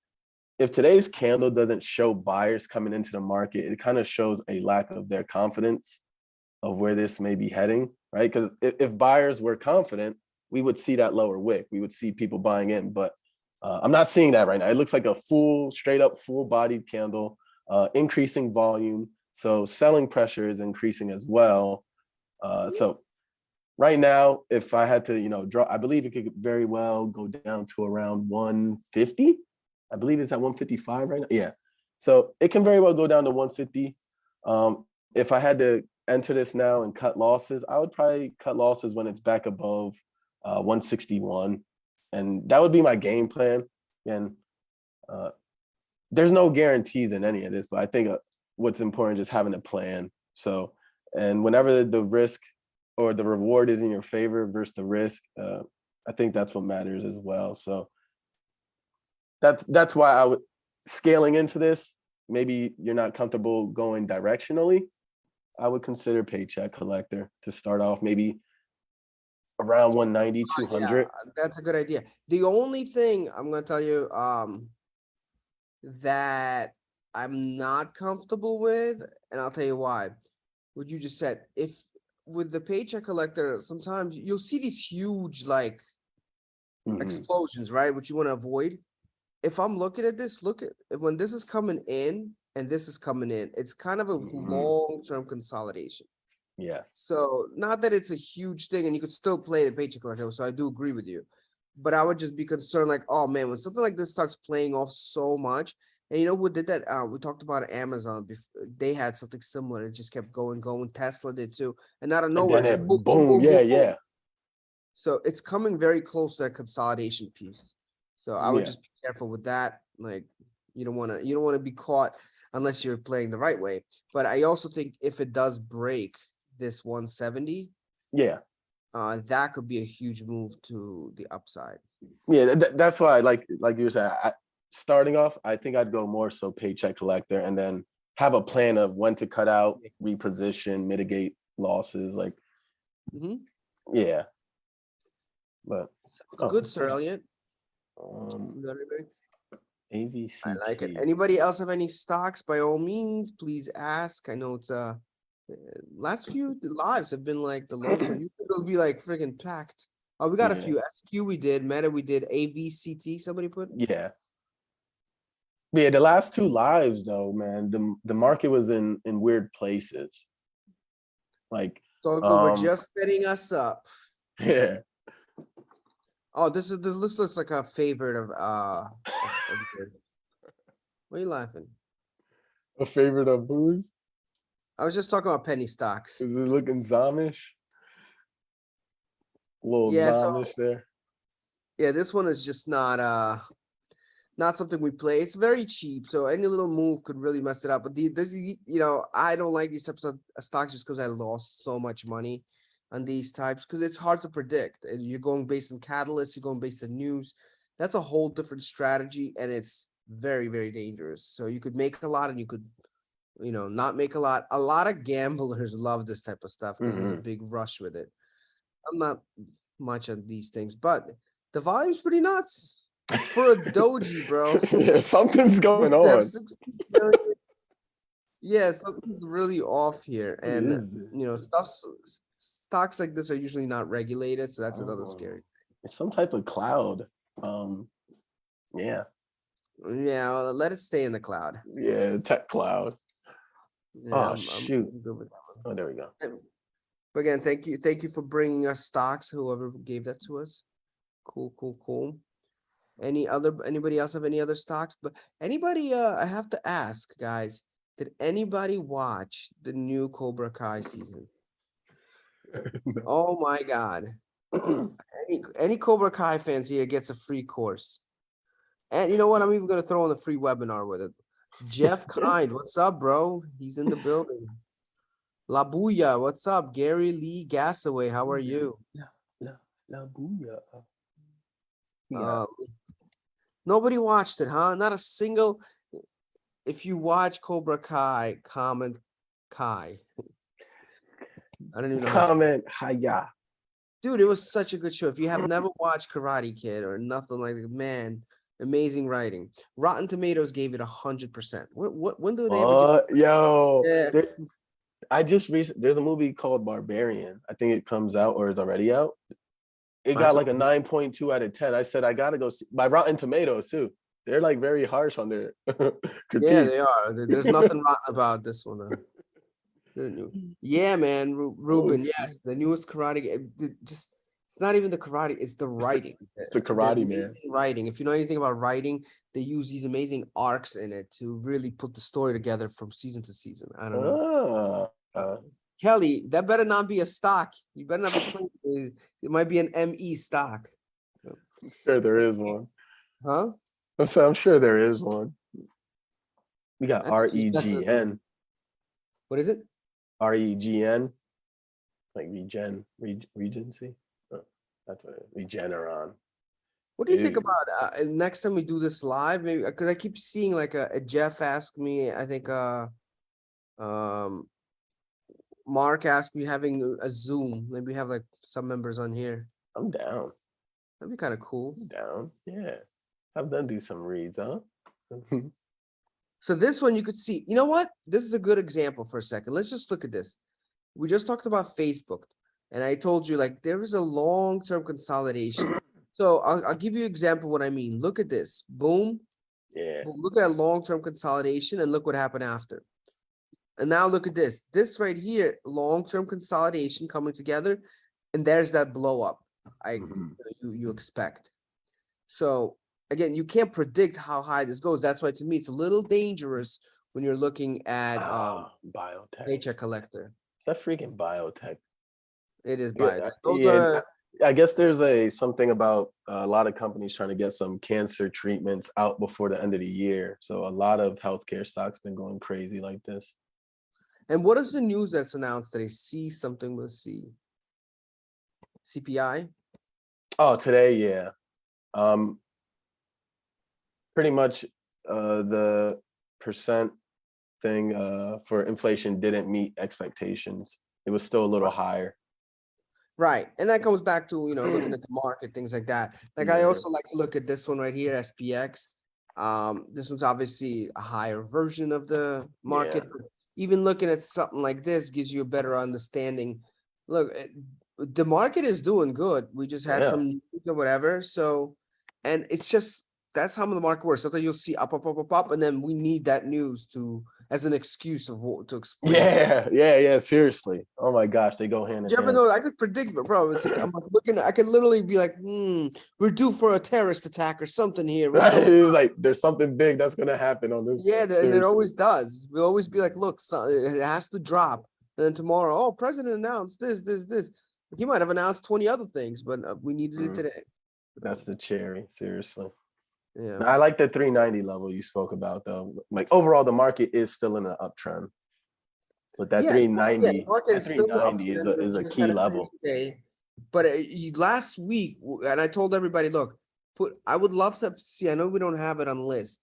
Speaker 2: if today's candle doesn't show buyers coming into the market, it kind of shows a lack of their confidence of where this may be heading, right? Because if buyers were confident, we would see that lower wick. We would see people buying in, but I'm not seeing that right now. It looks like a straight up full bodied candle, increasing volume. So selling pressure is increasing as well. So right now, if I had to, draw, I believe it could very well go down to around 150. I believe it's at 155 right now. Yeah. So it can very well go down to 150. If I had to enter this now and cut losses, I would probably cut losses when it's back above 161. And that would be my game plan. And there's no guarantees in any of this, but I think what's important is having a plan. So, and whenever the risk or the reward is in your favor versus the risk, I think that's what matters as well. So that's why I would, scaling into this, maybe you're not comfortable going directionally, I would consider Paycheck Collector to start off, maybe around 190, 200.
Speaker 1: Yeah, that's a good idea. The only thing I'm gonna tell you, that I'm not comfortable with, and I'll tell you why. What you just said, if with the Paycheck Collector, sometimes you'll see these huge like explosions, right? Which you want to avoid. If I'm looking at this, look at when this is coming in and this is coming in. It's kind of a
Speaker 2: Mhm.
Speaker 1: long-term consolidation.
Speaker 2: Yeah.
Speaker 1: So not that it's a huge thing and you could still play the paycheck collector. So I do agree with you. But I would just be concerned like, oh man, when something like this starts playing off so much, and you know who did that? We talked about Amazon before. They had something similar. It just kept going, going. Tesla did too. And out of
Speaker 2: And
Speaker 1: nowhere,
Speaker 2: then
Speaker 1: it's like
Speaker 2: it
Speaker 1: boom, boom,
Speaker 2: boom.
Speaker 1: boom,
Speaker 2: Yeah,
Speaker 1: boom, boom.
Speaker 2: yeah.
Speaker 1: So it's coming very close to that consolidation piece. So I would
Speaker 2: Yeah.
Speaker 1: just be careful with that. Like you don't want to be caught unless you're playing the right way. But I also think if it does break this 170,
Speaker 2: Yeah.
Speaker 1: that could be a huge move to the upside.
Speaker 2: Yeah. That's why like you said, starting off, I think I'd go more so paycheck collector and then have a plan of when to cut out, reposition, mitigate losses. Like,
Speaker 1: Mhm.
Speaker 2: yeah. But
Speaker 1: Sounds
Speaker 2: oh,
Speaker 1: good, Sir Elliot.
Speaker 2: um,
Speaker 1: You got anything? I like it.
Speaker 2: AVCT.
Speaker 1: Anybody else have any stocks? By all means, please ask. I know it's last few lives have been like the lowest, so you it'll be like freaking packed. Oh, we got a
Speaker 2: Yeah.
Speaker 1: few. SQ we did, Meta we did, AVCT. Somebody put.
Speaker 2: Yeah. Yeah, the last two lives though, man, the market was in weird places. Like,
Speaker 1: So good. We're
Speaker 2: um,
Speaker 1: just setting us up.
Speaker 2: yeah,
Speaker 1: Oh, this looks like a favorite of yours. Why are you laughing?
Speaker 2: a favorite of whose?
Speaker 1: I was just talking about penny stocks.
Speaker 2: Is it looking zomish? A little
Speaker 1: Yeah, so
Speaker 2: zomish there.
Speaker 1: yeah, this one is just not something we play. It's very cheap, so any little move could really mess it up. But I don't like these types of stocks just because I lost so much money on these types because it's hard to predict. And you're going based on catalysts, you're going based on news. That's a whole different strategy, and it's very, very dangerous. So you could make a lot, and you could, not make a lot. A lot of gamblers love this type of stuff because there's a
Speaker 2: Hmm.
Speaker 1: big rush with it. I'm not much on these things, but the volume's pretty nuts for a doji, bro.
Speaker 2: Yeah, something's going
Speaker 1: This have
Speaker 2: on.
Speaker 1: 60 million. Yeah, something's really off here,
Speaker 2: What
Speaker 1: and
Speaker 2: is this?
Speaker 1: stocks like this are usually not regulated, so that's another
Speaker 2: Um,
Speaker 1: scary.
Speaker 2: it's some type of cloud. Um, yeah,
Speaker 1: Yeah, well, let it stay in the cloud.
Speaker 2: yeah, tech cloud.
Speaker 1: Yeah,
Speaker 2: Oh
Speaker 1: I'm
Speaker 2: shoot.
Speaker 1: good with that one.
Speaker 2: Oh, there we go.
Speaker 1: But again, thank you for bringing us stocks. Whoever gave that to us, cool, cool, cool. Anybody else have any other stocks? But anybody, I have to ask, guys, did anybody watch the new Cobra Kai season? Oh my God. Any Cobra Kai fans here gets a free course. And you know what? I'm even gonna throw in a free webinar with it. Jeff Kind, what's up, bro? He's in the building. La Booya, what's up? Gary Lee Gasaway, how are you?
Speaker 2: La la la booyah. Yeah.
Speaker 1: Uh, nobody watched it, huh? Not a single. If you watch Cobra Kai, comment Kai. I don't even know how to spell.
Speaker 2: Comment hiya.
Speaker 1: Dude, it was such a good show. If you have never watched Karate Kid or nothing like that, man, amazing writing. Rotten Tomatoes gave it 100%. When do they ever give?
Speaker 2: Yo,
Speaker 1: Yeah,
Speaker 2: there's a movie called Barbarian. I think it comes out or is already out. It
Speaker 1: I
Speaker 2: got
Speaker 1: saw.
Speaker 2: like a 9.2 out of 10. I said I gotta go see by Rotten Tomatoes too. They're like very harsh on their
Speaker 1: Yeah, they
Speaker 2: critiques.
Speaker 1: are. There's nothing rotten about this one. Yeah, man,
Speaker 2: Oh
Speaker 1: Ruben.
Speaker 2: shit.
Speaker 1: Yes, the newest Karate. Just it's not even the karate; it's the writing.
Speaker 2: It's the
Speaker 1: The
Speaker 2: Karate Man.
Speaker 1: amazing writing. If you know anything about writing, they use these amazing arcs in it to really put the story together from season to season. I don't know.
Speaker 2: Ah,
Speaker 1: Kelly, that better not be a stock. You better not be playing. It might be an ME stock.
Speaker 2: sure there is one.
Speaker 1: Huh?
Speaker 2: I'm sure there is one. We got
Speaker 1: I think there's best. What is it?
Speaker 2: REGN, like Regency. Oh, that's what it is. Regeneron.
Speaker 1: What do you think
Speaker 2: Ew.
Speaker 1: about next time we do this live? Maybe because I keep seeing like a Jeff ask me. I think um Mark asked me having a Zoom. Maybe we have like some members on here.
Speaker 2: I'm down.
Speaker 1: That'd be kind of cool.
Speaker 2: I'm down. Yeah. Have them do some reads, huh?
Speaker 1: So this one you could see. You know what? This is a good example for a second. Let's just look at this. We just talked about Facebook, and I told you like there is a long-term consolidation. So I'll give you an example what I mean. Look at this. Boom.
Speaker 2: Yeah.
Speaker 1: But look at long-term consolidation and look what happened after. And now look at this. This right here, long-term consolidation coming together, and there's that blow up
Speaker 2: Mhm.
Speaker 1: you expect. So again, you can't predict how high this goes. That's why to me it's a little dangerous when you're looking at
Speaker 2: Biotech.
Speaker 1: paycheck collector.
Speaker 2: Is that freaking biotech?
Speaker 1: It is
Speaker 2: Yeah,
Speaker 1: biotech. Those
Speaker 2: yeah.
Speaker 1: are
Speaker 2: I guess there's something about a lot of companies trying to get some cancer treatments out before the end of the year. So a lot of healthcare stocks been going crazy like this.
Speaker 1: and what is the news that's announced that I see something with CPI?
Speaker 2: Oh, today, yeah. Um, Pretty much the percent thing for inflation didn't meet expectations. It was still a little higher.
Speaker 1: Right. And that goes back to, looking at the market, things like that. Like I
Speaker 2: Yeah,
Speaker 1: also like to look at this one right here, SPX. This one's obviously a higher version of the
Speaker 2: yeah,
Speaker 1: market. But even looking at something like this gives you a better understanding. Look, the market is doing good. We just had
Speaker 2: yeah.
Speaker 1: some news or whatever. So, and it's just that's how the market works. Sometimes you'll see up, up, up, up, up, and then we need that news as an excuse to explain.
Speaker 2: Yeah. Seriously. Oh my gosh, they go hand in
Speaker 1: You ever
Speaker 2: hand.
Speaker 1: know? I could predict, but bro, it's like I'm like looking. I could literally be like, we're due for a terrorist attack or something here. What's
Speaker 2: Right?
Speaker 1: going
Speaker 2: It was
Speaker 1: on?
Speaker 2: like there's something big that's gonna happen on this
Speaker 1: Yeah,
Speaker 2: day.
Speaker 1: and it
Speaker 2: Seriously.
Speaker 1: always does. We'll always be like, look, so it has to drop. And then tomorrow, oh, president announced this. He might have announced 20 other things, but we needed it
Speaker 2: Mm,
Speaker 1: today.
Speaker 2: that's the cherry. Seriously.
Speaker 1: Yeah.
Speaker 2: Now, I like the 390 level you spoke about though. Like overall, the market is still in an uptrend. But that
Speaker 1: Yeah, the
Speaker 2: 390,
Speaker 1: market
Speaker 2: that
Speaker 1: is still up
Speaker 2: 390 is
Speaker 1: and
Speaker 2: is a
Speaker 1: we just had
Speaker 2: key
Speaker 1: a trading
Speaker 2: level.
Speaker 1: day. But last week, and I told everybody, look, I would love to see. I know we don't have it on list,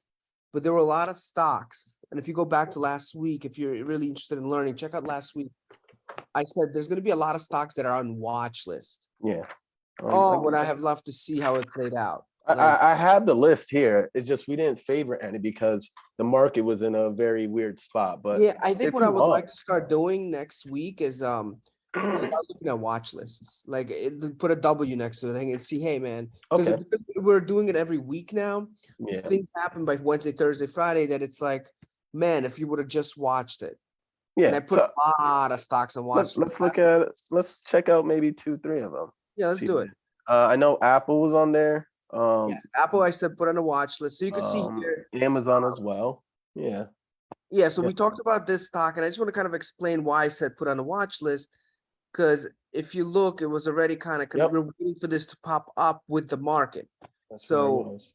Speaker 1: but there were a lot of stocks. And if you go back to last week, if you're really interested in learning, check out last week. I said there's going to be a lot of stocks that are on watch list.
Speaker 2: Yeah.
Speaker 1: Oh, would I have loved to see how it played out? Like,
Speaker 2: I have the list here. It's just we didn't favor any because the market was in a very weird spot. But
Speaker 1: yeah, I think
Speaker 2: if
Speaker 1: what I
Speaker 2: you
Speaker 1: would
Speaker 2: want,
Speaker 1: like to start doing next week is start looking at watch lists. Like put a W next to it and see, hey man, because
Speaker 2: okay,
Speaker 1: we're doing it every week now.
Speaker 2: yeah,
Speaker 1: Things happen by Wednesday, Thursday, Friday that it's like, man, if you would have just watched it. And
Speaker 2: yeah.
Speaker 1: I put
Speaker 2: So
Speaker 1: a lot of stocks on watch lists.
Speaker 2: let's check out maybe 2, 3 of them.
Speaker 1: Yeah, let's
Speaker 2: See,
Speaker 1: do it.
Speaker 2: I know Apple was on there.
Speaker 1: Yeah, Apple, I said put on a watch list. So you can see here.
Speaker 2: Amazon as well. Yeah,
Speaker 1: Yeah, so
Speaker 2: yeah,
Speaker 1: we talked about this stock, and I just want to kind of explain why I said put on a watch list. Because if you look, it was already kind of
Speaker 2: yep.
Speaker 1: we're waiting for this to pop up with the market.
Speaker 2: That's where it
Speaker 1: So
Speaker 2: was.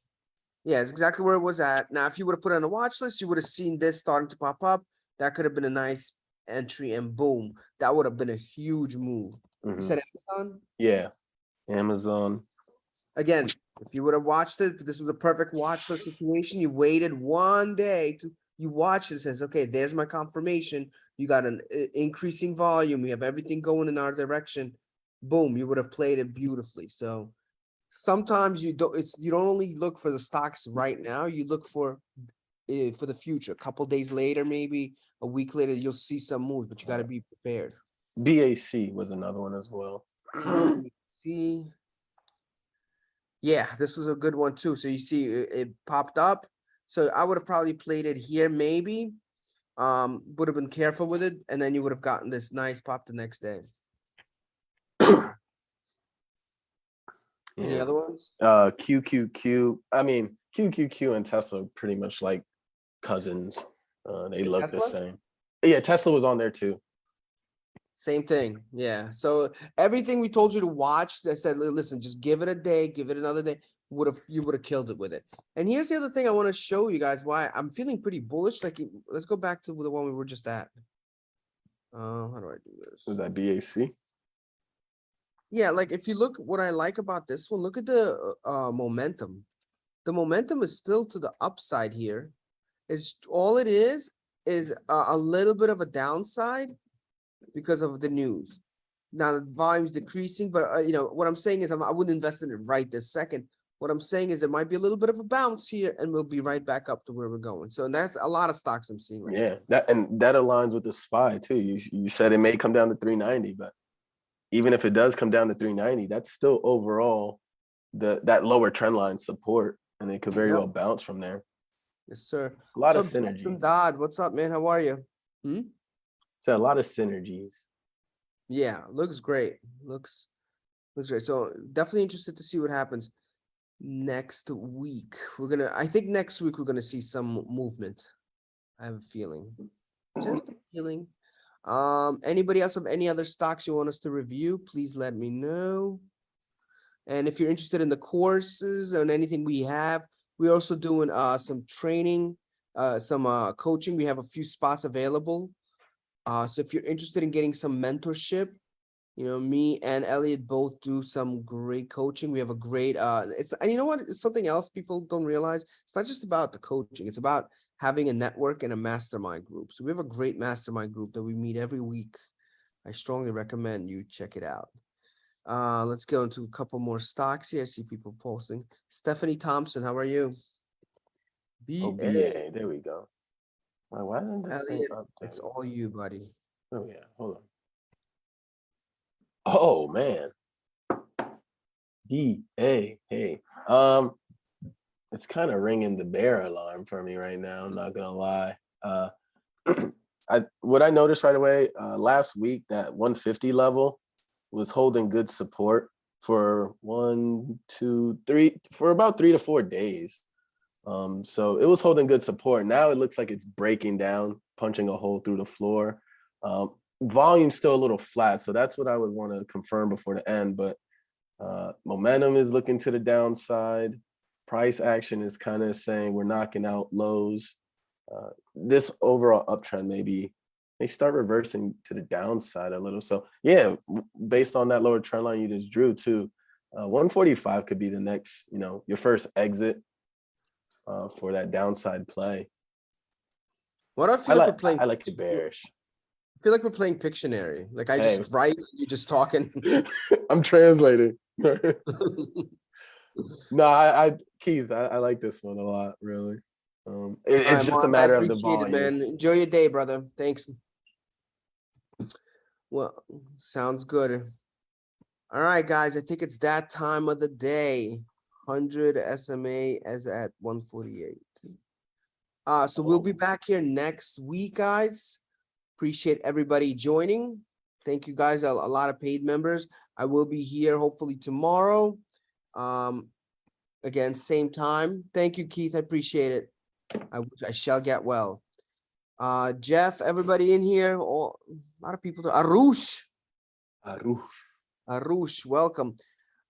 Speaker 1: yeah, it's exactly where it was at. Now, if you would have put it on a watch list, you would have seen this starting to pop up. That could have been a nice entry, and boom, that would have been a huge move. You
Speaker 2: Hmm.
Speaker 1: said Amazon?
Speaker 2: Yeah, Amazon.
Speaker 1: Again, if you would have watched it, this was a perfect watch list situation. You waited one day you watched it and says, okay, there's my confirmation. You got an increasing volume. We have everything going in our direction. Boom, you would have played it beautifully. So sometimes you don't only look for the stocks right now, you look for the future. A couple days later, maybe a week later, you'll see some moves, but you got to be prepared.
Speaker 2: BAC was another one as well.
Speaker 1: See, yeah, this was a good one too. So you see, it popped up. So I would have probably played it here, maybe. Would have been careful with it, and then you would have gotten this nice pop the next day. Any
Speaker 2: Yeah.
Speaker 1: other ones?
Speaker 2: QQQ. I mean, QQQ and Tesla are pretty much like cousins. They
Speaker 1: And
Speaker 2: look the
Speaker 1: Tesla?
Speaker 2: same. Yeah, Tesla was on there too.
Speaker 1: Same thing. Yeah. So everything we told you to watch, that said, listen, just give it a day, give it another day, you would have killed it with it. And here's the other thing I want to show you guys why I'm feeling pretty bullish. Like, let's go back to the one we were just at. How do I do
Speaker 2: Was
Speaker 1: this?
Speaker 2: that BAC?
Speaker 1: Yeah, like if you look, what I like about this one, look at the momentum. The momentum is still to the upside here. It's all it is a little bit of a downside because of the news. Now the volume's decreasing, but what I'm saying is I wouldn't invest in it right this second. What I'm saying is there might be a little bit of a bounce here, and we'll be right back up to where we're going. So that's a lot of stocks I'm seeing right now.
Speaker 2: Yeah, that aligns with the SPY too. You said it may come down to 390, but even if it does come down to 390, that's still overall that lower trend line support, and it could very
Speaker 1: Yep.
Speaker 2: well bounce from there.
Speaker 1: Yes, sir.
Speaker 2: A lot of
Speaker 1: What's up, Justin
Speaker 2: synergies.
Speaker 1: Dodd? What's up, man? How are you?
Speaker 2: So a lot of synergies.
Speaker 1: Yeah, looks great. Looks great. So definitely interested to see what happens next week. I think next week we're gonna see some movement. I have a feeling. Just a feeling. Anybody else have any other stocks you want us to review? Please let me know. And if you're interested in the courses and anything we have, we're also doing some training, some coaching. We have a few spots available. So if you're interested in getting some mentorship, me and Elliot both do some great coaching. We have a great and you know what? It's something else people don't realize. It's not just about the coaching, it's about having a network and a mastermind group. So we have a great mastermind group that we meet every week. I strongly recommend you check it out. Let's go into a couple more stocks here. I see people posting. Stephanie Thompson, how are you?
Speaker 2: Oh,
Speaker 1: BA
Speaker 2: BA. There we go. Why didn't this thing
Speaker 1: Elliot, it's
Speaker 2: update?
Speaker 1: all you, buddy.
Speaker 2: Oh yeah, hold on. Oh man. BA. Hey. It's kind of ringing the bear alarm for me right now. I'm not gonna lie. What I noticed right away last week, that 150 level was holding good support for 1, 2, 3 for about 3 to 4 days. So it was holding good support. Now it looks like it's breaking down, punching a hole through the floor. Volume's still a little flat, so that's what I would want to confirm before the end. But momentum is looking to the downside. Price action is kind of saying we're knocking out lows. This overall uptrend may start reversing to the downside a little. So yeah, based on that lower trend line you just drew too, 145 could be the next, your first exit for that downside play.
Speaker 1: What do I feel like we're playing?
Speaker 2: I like it bearish.
Speaker 1: I feel like we're playing Pictionary. Like I
Speaker 2: Hey.
Speaker 1: just write, you just talking.
Speaker 2: I'm translating. No, Keith, I like this one a lot, really. It's
Speaker 1: Alright,
Speaker 2: just a
Speaker 1: Mark, I
Speaker 2: matter of the
Speaker 1: appreciate it,
Speaker 2: volume.
Speaker 1: man. Enjoy your day, brother. Thanks. Well, sounds good. All right, guys, I think it's that time of the day. 100 SMA is at 148. So we'll be
Speaker 2: Oh.
Speaker 1: back here next week, guys. Appreciate everybody joining. Thank you, guys. A lot of paid members. I will be here hopefully tomorrow. Again, same time. Thank you, Keith. I appreciate it. I shall get well. Jeff, everybody in here, a lot of people. Arush, welcome.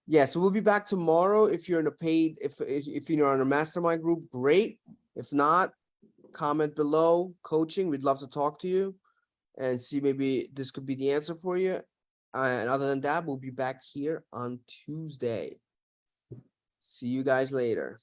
Speaker 1: Yeah, so we'll be back tomorrow. If you're in a paid, if you're on a mastermind group, great. If not, comment below. Coaching, we'd love to talk to you and see maybe this could be the answer for you. And other than that, we'll be back here on Tuesday. See you guys later.